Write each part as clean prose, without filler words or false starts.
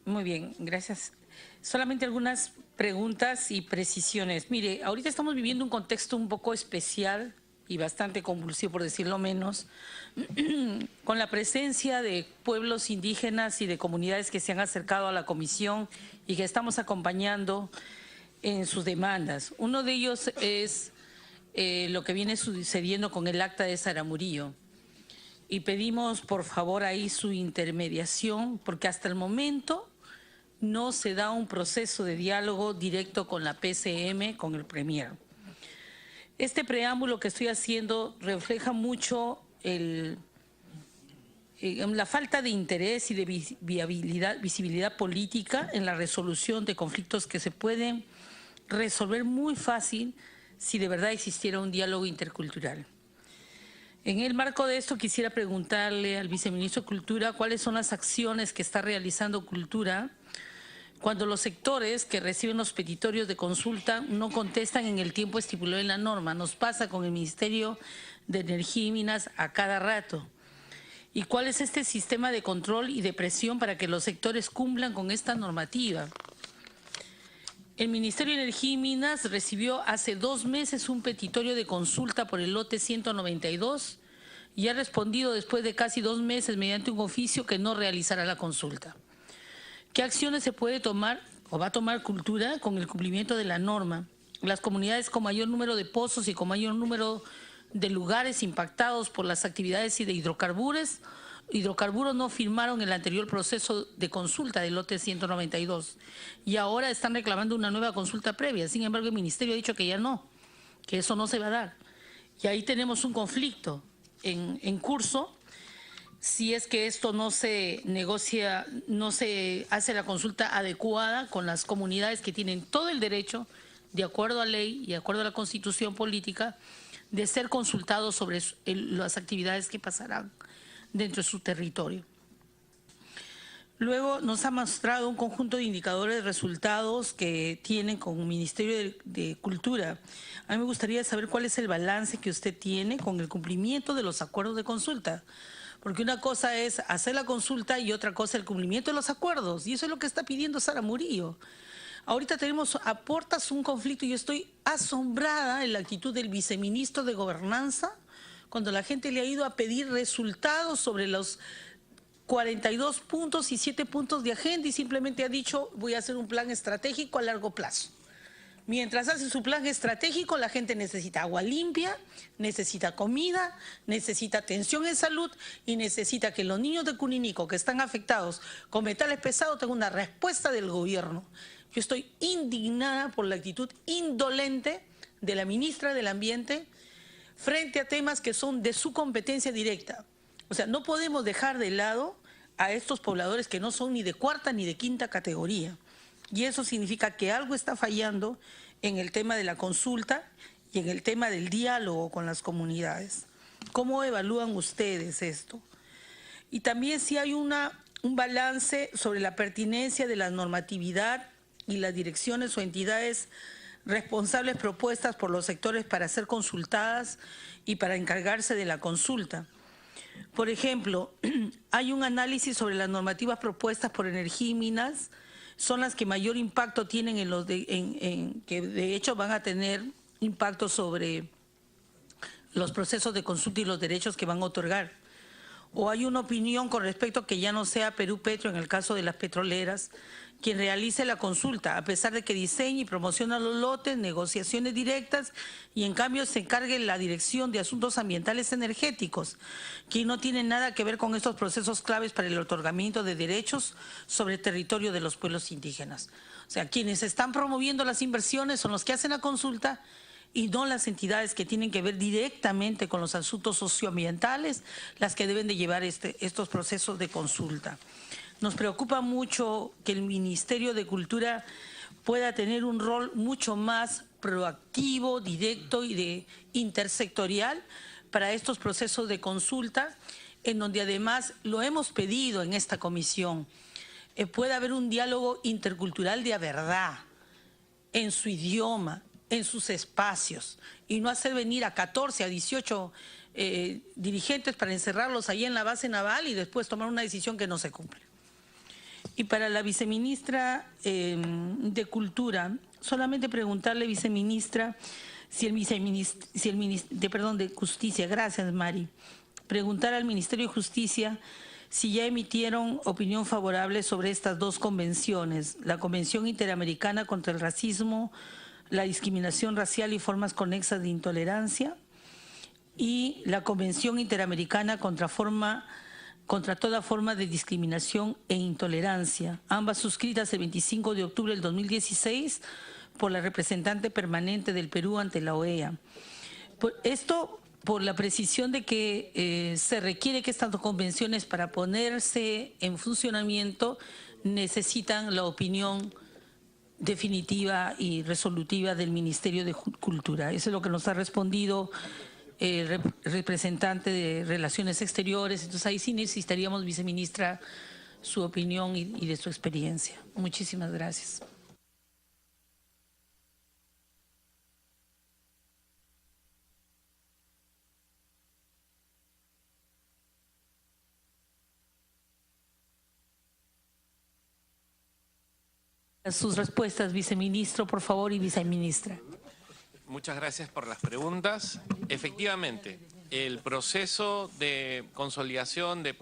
Muy bien, gracias. Solamente algunas preguntas y precisiones. Mire, ahorita estamos viviendo un contexto un poco especial y bastante convulsivo, por decirlo menos, con la presencia de pueblos indígenas y de comunidades que se han acercado a la comisión y que estamos acompañando en sus demandas. Uno de ellos es lo que viene sucediendo con el acta de Saramurillo. Y pedimos, por favor, ahí su intermediación, porque hasta el momento no se da un proceso de diálogo directo con la PCM, con el Premier. Este preámbulo que estoy haciendo refleja mucho la falta de interés y de visibilidad política en la resolución de conflictos que se pueden resolver muy fácil si de verdad existiera un diálogo intercultural. En el marco de esto quisiera preguntarle al viceministro de Cultura cuáles son las acciones que está realizando Cultura cuando los sectores que reciben los petitorios de consulta no contestan en el tiempo estipulado en la norma. Nos pasa con el Ministerio de Energía y Minas a cada rato. ¿Y cuál es este sistema de control y de presión para que los sectores cumplan con esta normativa? El Ministerio de Energía y Minas recibió hace 2 meses un petitorio de consulta por el lote 192 y ha respondido después de casi 2 meses mediante un oficio que no realizará la consulta. ¿Qué acciones se puede tomar o va a tomar Cultura con el cumplimiento de la norma? Las comunidades con mayor número de pozos y con mayor número de lugares impactados por las actividades y de hidrocarburos no firmaron el anterior proceso de consulta del lote 192 y ahora están reclamando una nueva consulta previa. Sin embargo, el Ministerio ha dicho que ya no, que eso no se va a dar. Y ahí tenemos un conflicto en curso. Si es que esto no se negocia, no se hace la consulta adecuada con las comunidades que tienen todo el derecho, de acuerdo a ley y de acuerdo a la Constitución política, de ser consultados sobre las actividades que pasarán dentro de su territorio. Luego nos ha mostrado un conjunto de indicadores de resultados que tienen con el Ministerio de Cultura. A mí me gustaría saber cuál es el balance que usted tiene con el cumplimiento de los acuerdos de consulta. Porque una cosa es hacer la consulta y otra cosa el cumplimiento de los acuerdos. Y eso es lo que está pidiendo Saramurillo. Ahorita aportas un conflicto y yo estoy asombrada en la actitud del viceministro de Gobernanza cuando la gente le ha ido a pedir resultados sobre los 42 puntos y 7 puntos de agenda y simplemente ha dicho voy a hacer un plan estratégico a largo plazo. Mientras hace su plan estratégico, la gente necesita agua limpia, necesita comida, necesita atención en salud y necesita que los niños de Cuninico que están afectados con metales pesados tengan una respuesta del gobierno. Yo estoy indignada por la actitud indolente de la ministra del Ambiente frente a temas que son de su competencia directa. O sea, no podemos dejar de lado a estos pobladores que no son ni de cuarta ni de quinta categoría. Y eso significa que algo está fallando en el tema de la consulta y en el tema del diálogo con las comunidades. ¿Cómo evalúan ustedes esto? Y también si hay un balance sobre la pertinencia de la normatividad y las direcciones o entidades responsables propuestas por los sectores para ser consultadas y para encargarse de la consulta. Por ejemplo, hay un análisis sobre las normativas propuestas por Energía y Minas, son las que mayor impacto tienen que de hecho van a tener impacto sobre los procesos de consulta y los derechos que van a otorgar. O hay una opinión con respecto a que ya no sea Perú Petro, en el caso de las petroleras, quien realice la consulta, a pesar de que diseñe y promociona los lotes, negociaciones directas, y en cambio se encargue la Dirección de Asuntos Ambientales Energéticos, que no tiene nada que ver con estos procesos claves para el otorgamiento de derechos sobre el territorio de los pueblos indígenas. O sea, quienes están promoviendo las inversiones son los que hacen la consulta y no las entidades que tienen que ver directamente con los asuntos socioambientales, las que deben de llevar estos procesos de consulta. Nos preocupa mucho que el Ministerio de Cultura pueda tener un rol mucho más proactivo, directo y de intersectorial para estos procesos de consulta, en donde además lo hemos pedido en esta comisión, pueda haber un diálogo intercultural de verdad, en su idioma, en sus espacios, y no hacer venir a 14, a 18 dirigentes para encerrarlos ahí en la base naval y después tomar una decisión que no se cumple. Y para la viceministra de Cultura, solamente preguntarle, viceministra, de Justicia, gracias Mari, preguntar al Ministerio de Justicia si ya emitieron opinión favorable sobre estas dos convenciones, la Convención Interamericana contra el Racismo, la Discriminación Racial y Formas Conexas de Intolerancia, y la Convención Interamericana contra toda forma de discriminación e intolerancia, ambas suscritas el 25 de octubre del 2016 por la representante permanente del Perú ante la OEA. Esto por la precisión de que se requiere que estas dos convenciones, para ponerse en funcionamiento, necesitan la opinión definitiva y resolutiva del Ministerio de Cultura. Eso es lo que nos ha respondido el representante de Relaciones Exteriores. Entonces ahí sí necesitaríamos, viceministra, su opinión y de su experiencia. Muchísimas gracias. Sus respuestas, viceministro, por favor, y viceministra. Muchas gracias por las preguntas. Efectivamente, el proceso de consolidación de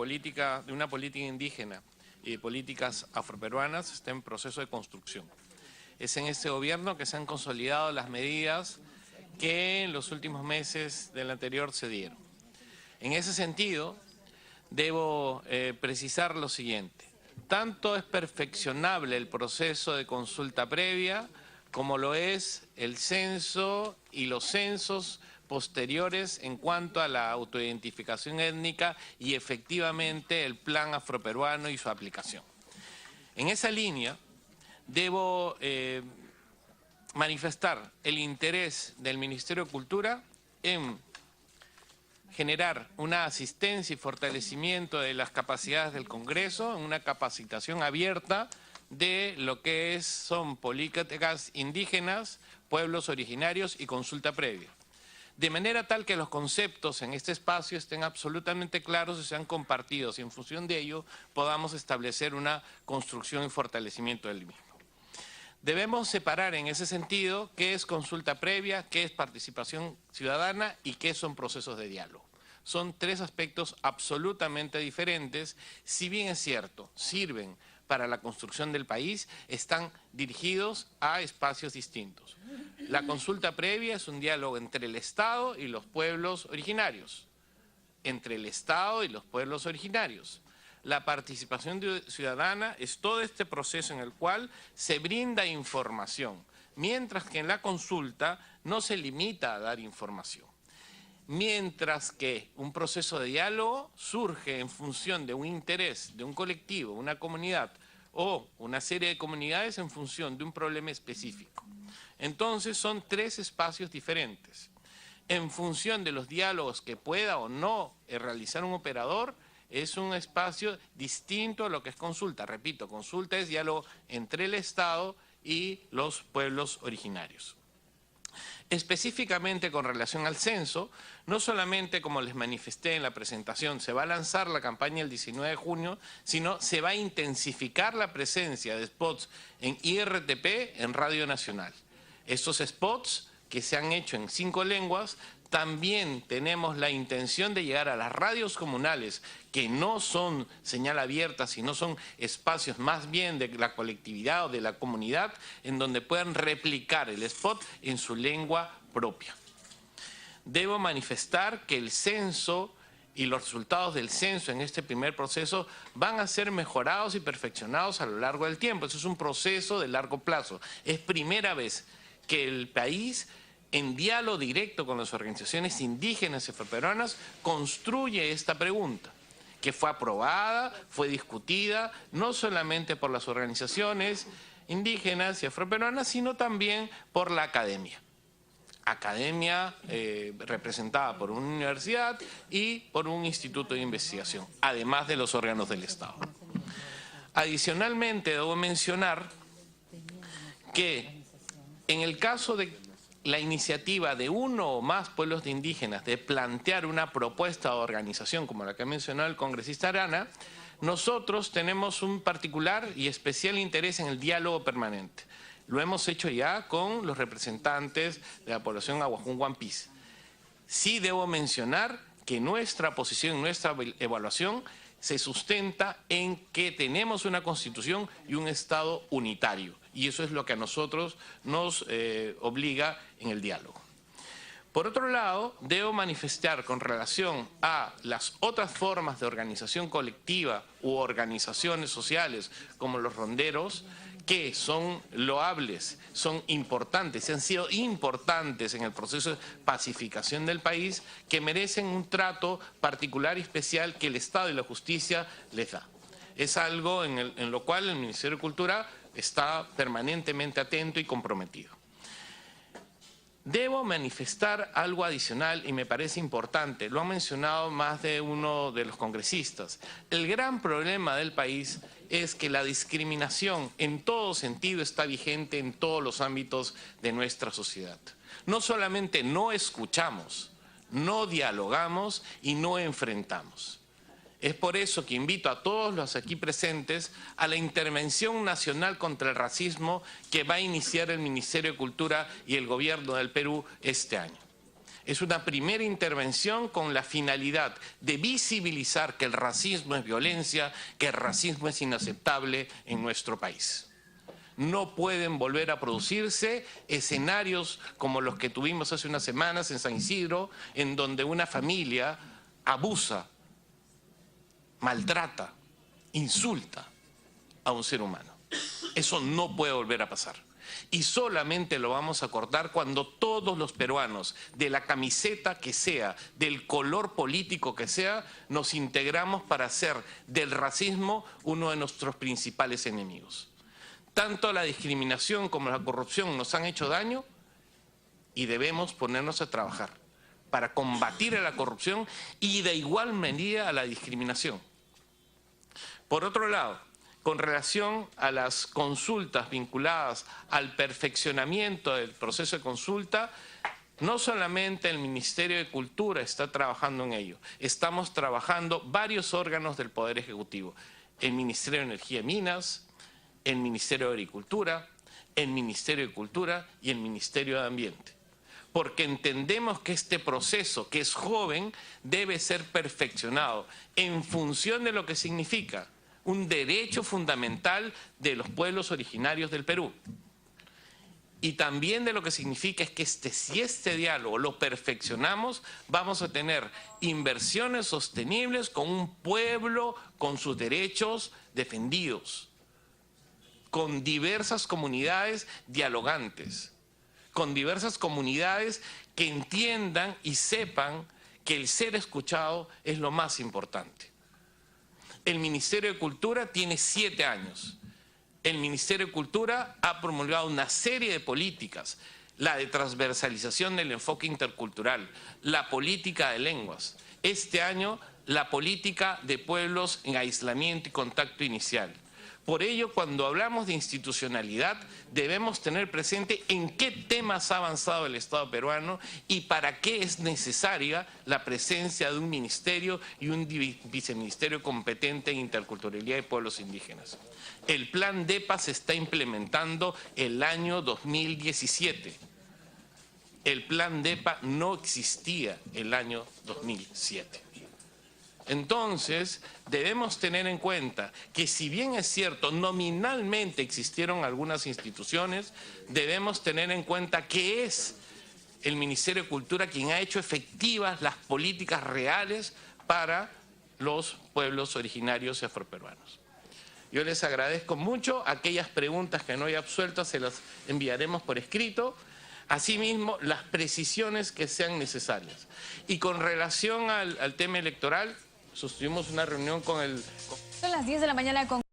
una política indígena y de políticas afroperuanas está en proceso de construcción. Es en este gobierno que se han consolidado las medidas que en los últimos meses del anterior se dieron. En ese sentido, debo precisar lo siguiente. Tanto es perfeccionable el proceso de consulta previa como lo es el censo y los censos posteriores en cuanto a la autoidentificación étnica y efectivamente el plan afroperuano y su aplicación. En esa línea debo manifestar el interés del Ministerio de Cultura en generar una asistencia y fortalecimiento de las capacidades del Congreso, una capacitación abierta de lo que son políticas indígenas, pueblos originarios y consulta previa. De manera tal que los conceptos en este espacio estén absolutamente claros y sean compartidos y en función de ello podamos establecer una construcción y fortalecimiento del mismo. Debemos separar en ese sentido qué es consulta previa, qué es participación ciudadana y qué son procesos de diálogo. Son tres aspectos absolutamente diferentes, si bien es cierto, sirven para la construcción del país, están dirigidos a espacios distintos. La consulta previa es un diálogo entre el Estado y los pueblos originarios, entre el Estado y los pueblos originarios. La participación ciudadana es todo este proceso en el cual se brinda información, mientras que en la consulta no se limita a dar información. Mientras que un proceso de diálogo surge en función de un interés de un colectivo, una comunidad o una serie de comunidades en función de un problema específico. Entonces son tres espacios diferentes. En función de los diálogos que pueda o no realizar un operador, es un espacio distinto a lo que es consulta. Repito, consulta es diálogo entre el Estado y los pueblos originarios. Específicamente con relación al censo, no solamente como les manifesté en la presentación, se va a lanzar la campaña el 19 de junio, sino se va a intensificar la presencia de spots en IRTP en Radio Nacional. Estos spots que se han hecho en 5 lenguas, también tenemos la intención de llegar a las radios comunales, que no son señal abierta, sino son espacios más bien de la colectividad o de la comunidad, en donde puedan replicar el spot en su lengua propia. Debo manifestar que el censo y los resultados del censo en este primer proceso van a ser mejorados y perfeccionados a lo largo del tiempo. Eso es un proceso de largo plazo. Es primera vez que el país, en diálogo directo con las organizaciones indígenas y afroperuanas, construye esta pregunta, que fue aprobada, fue discutida, no solamente por las organizaciones indígenas y afroperuanas, sino también por la academia. Academia representada por una universidad y por un instituto de investigación, además de los órganos del Estado. Adicionalmente, debo mencionar que en el caso de la iniciativa de uno o más pueblos indígenas de plantear una propuesta de organización como la que ha mencionado el congresista Arana, nosotros tenemos un particular y especial interés en el diálogo permanente. Lo hemos hecho ya con los representantes de la población Aguajún Huampis. Sí debo mencionar que nuestra posición, nuestra evaluación se sustenta en que tenemos una Constitución y un Estado unitario. Y eso es lo que a nosotros nos obliga en el diálogo. Por otro lado, debo manifestar con relación a las otras formas de organización colectiva u organizaciones sociales como los ronderos, que son loables, son importantes, y han sido importantes en el proceso de pacificación del país, que merecen un trato particular y especial que el Estado y la justicia les da. Es algo en lo cual el Ministerio de Cultura está permanentemente atento y comprometido. Debo manifestar algo adicional y me parece importante, lo ha mencionado más de uno de los congresistas. El gran problema del país es que la discriminación en todo sentido está vigente en todos los ámbitos de nuestra sociedad. No solamente no escuchamos, no dialogamos y no enfrentamos. Es por eso que invito a todos los aquí presentes a la intervención nacional contra el racismo que va a iniciar el Ministerio de Cultura y el Gobierno del Perú este año. Es una primera intervención con la finalidad de visibilizar que el racismo es violencia, que el racismo es inaceptable en nuestro país. No pueden volver a producirse escenarios como los que tuvimos hace unas semanas en San Isidro, en donde una familia abusa, maltrata, insulta a un ser humano. Eso no puede volver a pasar. Y solamente lo vamos a cortar cuando todos los peruanos, de la camiseta que sea, del color político que sea, nos integramos para hacer del racismo uno de nuestros principales enemigos. Tanto la discriminación como la corrupción nos han hecho daño y debemos ponernos a trabajar para combatir a la corrupción y de igual medida a la discriminación. Por otro lado, con relación a las consultas vinculadas al perfeccionamiento del proceso de consulta, no solamente el Ministerio de Cultura está trabajando en ello, estamos trabajando varios órganos del Poder Ejecutivo, el Ministerio de Energía y Minas, el Ministerio de Agricultura, el Ministerio de Cultura y el Ministerio de Ambiente. Porque entendemos que este proceso, que es joven, debe ser perfeccionado en función de lo que significa un derecho fundamental de los pueblos originarios del Perú. Y también de lo que significa es que si este diálogo lo perfeccionamos, vamos a tener inversiones sostenibles con un pueblo con sus derechos defendidos, con diversas comunidades dialogantes, con diversas comunidades que entiendan y sepan que el ser escuchado es lo más importante. El Ministerio de Cultura tiene 7 años. El Ministerio de Cultura ha promulgado una serie de políticas, la de transversalización del enfoque intercultural, la política de lenguas. Este año, la política de pueblos en aislamiento y contacto inicial. Por ello, cuando hablamos de institucionalidad, debemos tener presente en qué temas ha avanzado el Estado peruano y para qué es necesaria la presencia de un ministerio y un viceministerio competente en interculturalidad de pueblos indígenas. El plan DEPA se está implementando el año 2017. El plan DEPA no existía el año 2007. Entonces, debemos tener en cuenta que si bien es cierto, nominalmente existieron algunas instituciones, debemos tener en cuenta que es el Ministerio de Cultura quien ha hecho efectivas las políticas reales para los pueblos originarios y afroperuanos. Yo les agradezco mucho. Aquellas preguntas que no haya absueltas se las enviaremos por escrito. Asimismo, las precisiones que sean necesarias. Y con relación al tema electoral, sostuvimos una reunión con el... Son las 10 de la mañana con...